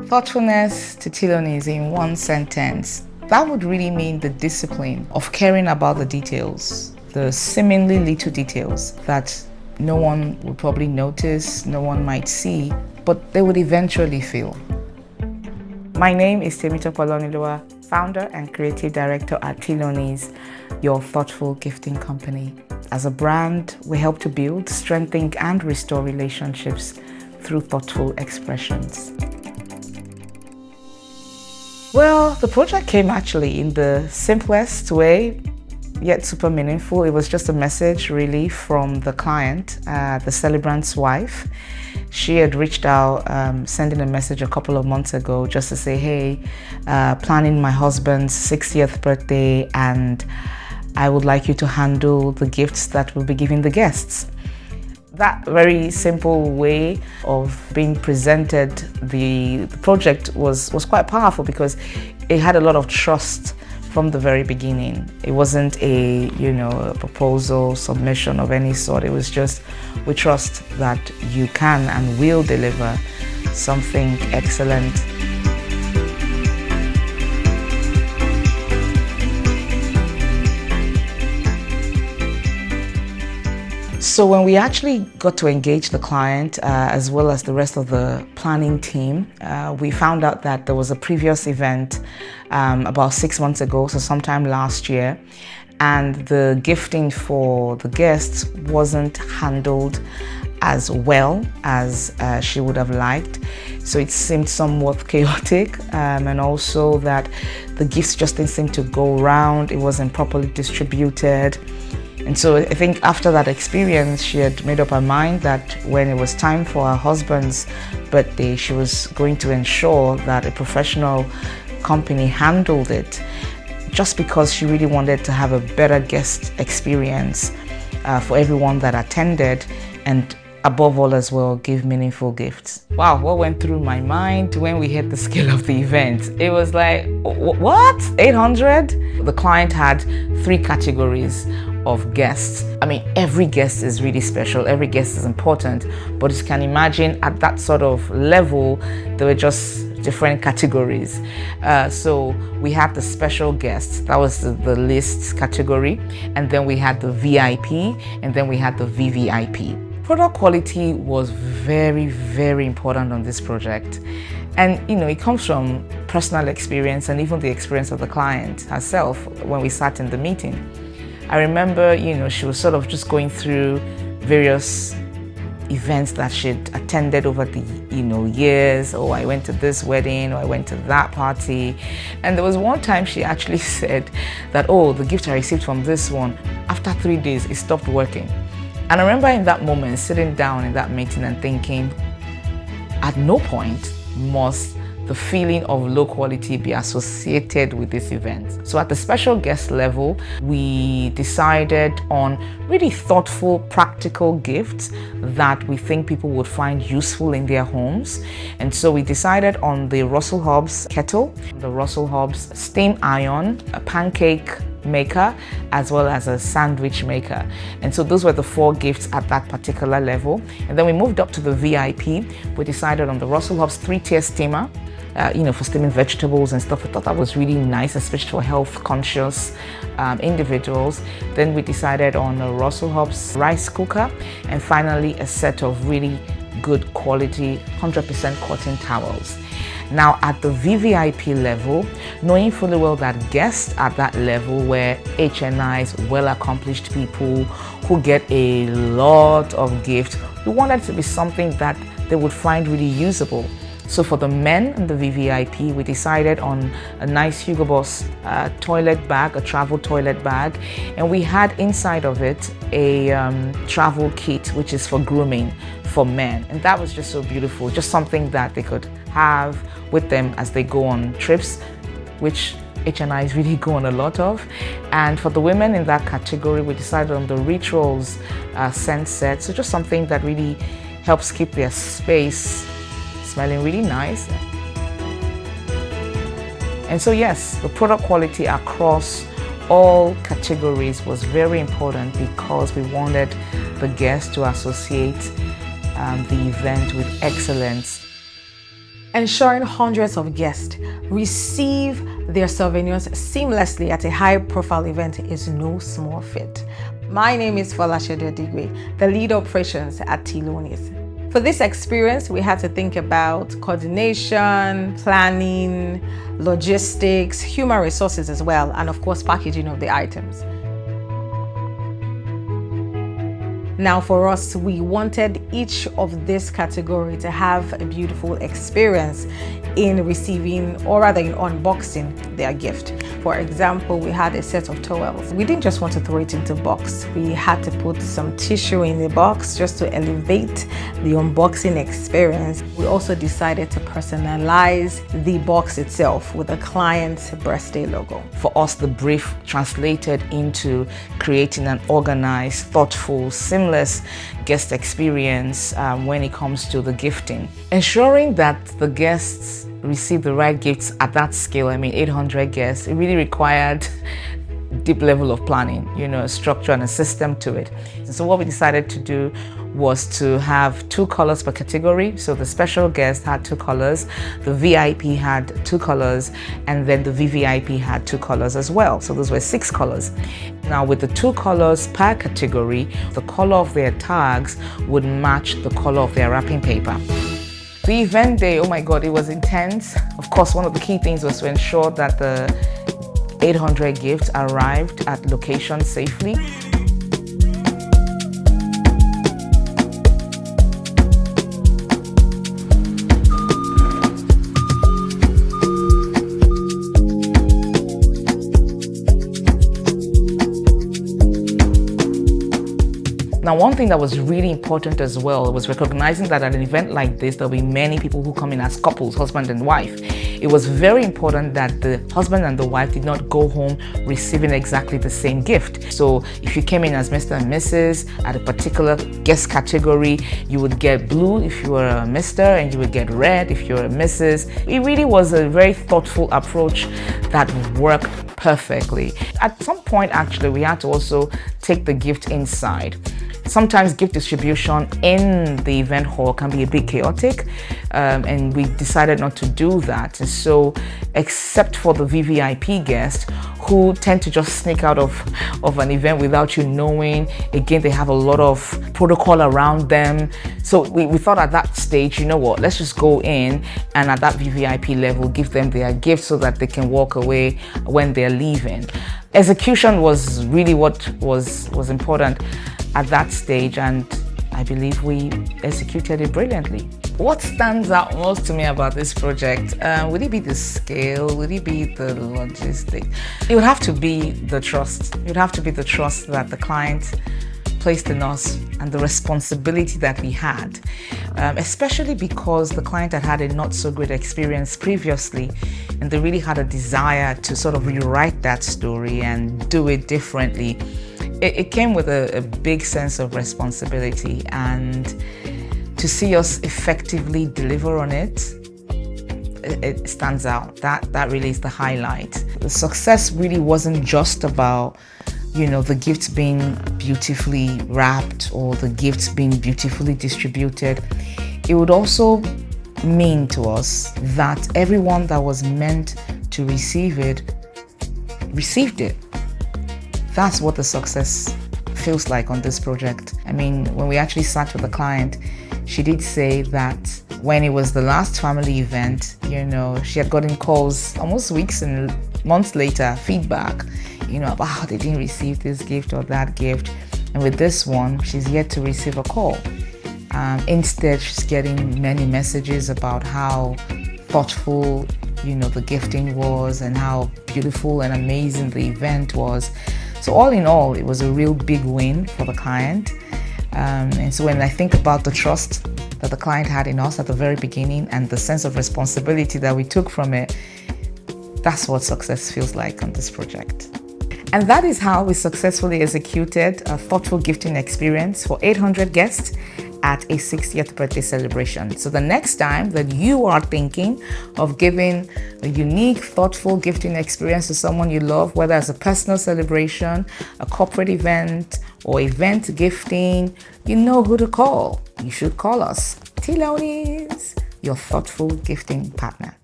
Thoughtfulness to Tilonis in one sentence. That would really mean the discipline of caring about the details, the seemingly little details that no one would probably notice, no one might see, but they would eventually feel. My name is Cinematographer, founder and creative director at Tilonis, your thoughtful gifting company. As a brand, we help to build, strengthen, and restore relationships through thoughtful expressions. Well, the project came actually in the simplest way, yet super meaningful. It was just a message really from the client, the celebrant's wife. She had reached out, sending a message a couple of months ago just to say, hey, planning my husband's 60th birthday, and I would like you to handle the gifts that we'll be giving the guests. That very simple way of being presented the project was quite powerful because it had a lot of trust from the very beginning. It wasn't a proposal, submission of any sort. It was just, we trust that you can and will deliver something excellent. So when we actually got to engage the client as well as the rest of the planning team, we found out that there was a previous event about 6 months ago, so sometime last year, and the gifting for the guests wasn't handled as well as she would have liked. So it seemed somewhat chaotic, and also that the gifts just didn't seem to go around. It wasn't properly distributed. And so I think after that experience, she had made up her mind that when it was time for her husband's birthday, she was going to ensure that a professional company handled it, just because she really wanted to have a better guest experience for everyone that attended, and above all as well, give meaningful gifts. Wow, what went through my mind when we hit the scale of the event? It was like, what? 800? The client had 3 categories of guests. I mean, every guest is really special, every guest is important, but you can imagine at that sort of level, there were just different categories. So we had the special guests, that was the list category, and then we had the VIP, and then we had the VVIP. Product quality was very, very important on this project. And it comes from personal experience and even the experience of the client herself when we sat in the meeting. I remember, she was sort of just going through various events that she'd attended over the, years. Oh, I went to this wedding, or I went to that party. And there was one time she actually said that, oh, the gift I received from this one, after 3 days, it stopped working. And I remember in that moment, sitting down in that meeting and thinking, at no point must the feeling of low quality be associated with this event. So at the special guest level, we decided on really thoughtful, practical gifts that we think people would find useful in their homes. And so we decided on the Russell Hobbs kettle, the Russell Hobbs steam iron, a pancake maker, as well as a sandwich maker. And so those were the 4 gifts at that particular level. And then we moved up to the VIP. We decided on the Russell Hobbs 3-tier steamer, for steaming vegetables and stuff. I thought that was really nice, especially for health-conscious individuals. Then we decided on a Russell Hobbs rice cooker, and finally a set of really good quality 100% cotton towels. Now at the VVIP level, knowing fully well that guests at that level were HNIs, well-accomplished people who get a lot of gifts, we wanted it to be something that they would find really usable. So for the men in the VVIP, we decided on a nice Hugo Boss toilet bag, a travel toilet bag, and we had inside of it a travel kit, which is for grooming for men. And that was just so beautiful, just something that they could have with them as they go on trips, which HNIs really go on a lot of. And for the women in that category, we decided on the Rituals scent set, so just something that really helps keep their space smelling really nice. And so yes, the product quality across all categories was very important because we wanted the guests to associate the event with excellence. Ensuring hundreds of guests receive their souvenirs seamlessly at a high-profile event is no small feat. My name is Folashade Odigwe, the lead operations at Tiloni's. For this experience, we had to think about coordination, planning, logistics, human resources as well, and of course, packaging of the items. Now for us, we wanted each of this category to have a beautiful experience in receiving, or rather in unboxing, their gift. For example, we had a set of towels. We didn't just want to throw it into a box. We had to put some tissue in the box just to elevate the unboxing experience. We also decided to personalize the box itself with the client's birthday logo. For us, the brief translated into creating an organized, thoughtful, seamless guest experience when it comes to the gifting. Ensuring that the guests receive the right gifts at that scale, 800 guests, it really required deep level of planning, a structure and a system to it. So what we decided to do was to have 2 colors per category. So the special guest had 2 colors, the VIP had 2 colors, and then the VVIP had 2 colors as well. So those were 6 colors. Now with the 2 colors per category, the color of their tags would match the color of their wrapping paper. The event day, oh my God, it was intense. Of course, one of the key things was to ensure that the 800 gifts arrived at location safely. Now, one thing that was really important as well was recognizing that at an event like this, there'll be many people who come in as couples, husband and wife. It was very important that the husband and the wife did not go home receiving exactly the same gift. So if you came in as Mr. and Mrs. at a particular guest category, you would get blue if you were a Mr. and you would get red if you were a Mrs. It really was a very thoughtful approach that worked perfectly. At some point, actually, we had to also take the gift inside. Sometimes gift distribution in the event hall can be a bit chaotic, and we decided not to do that. And so, except for the VVIP guests who tend to just sneak out of an event without you knowing, again, they have a lot of protocol around them. So we thought at that stage, you know what, let's just go in and at that VVIP level, give them their gift so that they can walk away when they're leaving. Execution was really what was important at that stage, and I believe we executed it brilliantly. What stands out most to me about this project? Would it be the scale? Would it be the logistics? It would have to be the trust. It would have to be the trust that the client placed in us and the responsibility that we had, especially because the client had a not so great experience previously, and they really had a desire to sort of rewrite that story and do it differently. It came with a big sense of responsibility, and to see us effectively deliver on it, it stands out. That really is the highlight. The success really wasn't just about, the gifts being beautifully wrapped or the gifts being beautifully distributed. It would also mean to us that everyone that was meant to receive it, received it. That's what the success feels like on this project. When we actually sat with the client, she did say that when it was the last family event, she had gotten calls almost weeks and months later, feedback, about how they didn't receive this gift or that gift. And with this one, she's yet to receive a call. Instead, she's getting many messages about how thoughtful, the gifting was and how beautiful and amazing the event was. So all in all, it was a real big win for the client. And so when I think about the trust that the client had in us at the very beginning and the sense of responsibility that we took from it, that's what success feels like on this project. And that is how we successfully executed a thoughtful gifting experience for 800 guests at a 60th birthday celebration. So the next time that you are thinking of giving a unique, thoughtful gifting experience to someone you love, whether as a personal celebration, a corporate event, or event gifting, you know who to call. You should call us. Tiloni's. your thoughtful gifting partner.